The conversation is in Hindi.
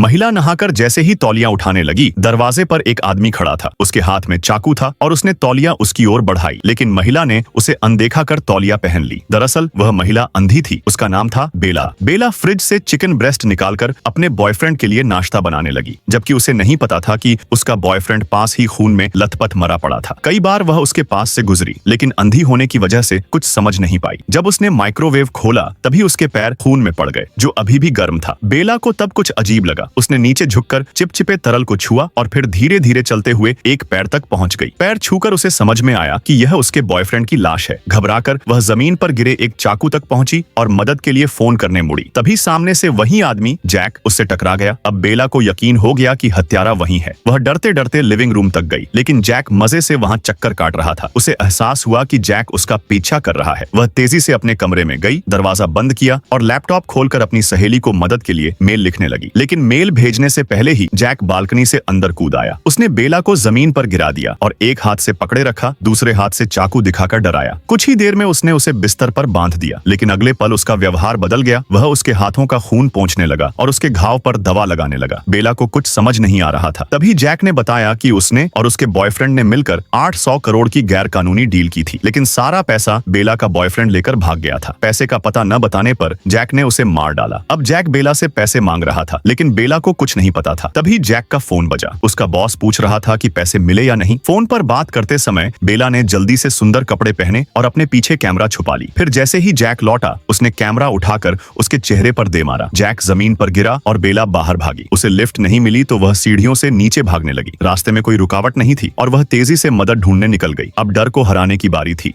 महिला नहाकर जैसे ही तौलियां उठाने लगी, दरवाजे पर एक आदमी खड़ा था। उसके हाथ में चाकू था और उसने तौलियां उसकी ओर बढ़ाई, लेकिन महिला ने उसे अनदेखा कर तौलिया पहन ली। दरअसल वह महिला अंधी थी। उसका नाम था बेला। बेला फ्रिज से चिकन ब्रेस्ट निकालकर अपने बॉयफ्रेंड के लिए नाश्ता बनाने लगी, जबकि उसे नहीं पता था कि उसका बॉयफ्रेंड पास ही खून में लथपथ मरा पड़ा था। कई बार वह उसके पास से गुजरी, लेकिन अंधी होने की वजह से कुछ समझ नहीं पाई। जब उसने माइक्रोवेव खोला तभी उसके पैर खून में पड़ गए, जो अभी भी गर्म था। बेला को तब कुछ अजीब लगा। उसने नीचे झुककर चिपचिपे तरल को छुआ और फिर धीरे धीरे चलते हुए एक पैर तक पहुंच गई। पैर छूकर उसे समझ में आया कि यह उसके बॉयफ्रेंड की लाश है। घबराकर वह जमीन पर गिरे एक चाकू तक पहुंची और मदद के लिए फोन करने मुड़ी। तभी सामने से वही आदमी जैक उससे टकरा गया। अब बेला को यकीन हो गया कि हत्यारा वही है। वह डरते डरते लिविंग रूम तक गई, लेकिन जैक मजे से वहां चक्कर काट रहा था। उसे एहसास हुआ कि जैक उसका पीछा कर रहा है। वह तेजी से अपने कमरे में गई, दरवाजा बंद किया और लैपटॉप खोलकर अपनी सहेली को मदद के लिए मेल लिखने लगी। लेकिन मेल भेजने से पहले ही जैक बालकनी से अंदर कूद आया। उसने बेला को जमीन पर गिरा दिया और एक हाथ से पकड़े रखा, दूसरे हाथ से चाकू दिखाकर डराया। कुछ ही देर में उसने उसे बिस्तर पर बांध दिया, लेकिन अगले पल उसका व्यवहार बदल गया। वह उसके हाथों का खून पोंछने लगा और उसके घाव पर दवा लगाने लगा। बेला को कुछ समझ नहीं आ रहा था। तभी जैक ने बताया कि उसने और उसके बॉयफ्रेंड ने मिलकर 800 करोड़ की गैर कानूनी डील की थी, लेकिन सारा पैसा बेला का बॉयफ्रेंड लेकर भाग गया था। पैसे का पता न बताने पर जैक ने उसे मार डाला। अब जैक बेला से पैसे मांग रहा था, लेकिन बेला को कुछ नहीं पता था। तभी जैक का फोन बजा। उसका बॉस पूछ रहा था कि पैसे मिले या नहीं। फोन पर बात करते समय बेला ने जल्दी से सुंदर कपड़े पहने और अपने पीछे कैमरा छुपा ली। फिर जैसे ही जैक लौटा, उसने कैमरा उठाकर उसके चेहरे पर दे मारा। जैक जमीन पर गिरा और बेला बाहर भागी। उसे लिफ्ट नहीं मिली तो वह सीढ़ियों से नीचे भागने लगी। रास्ते में कोई रुकावट नहीं थी और वह तेजी से मदद ढूंढने निकल गई। अब डर को हराने की बारी थी।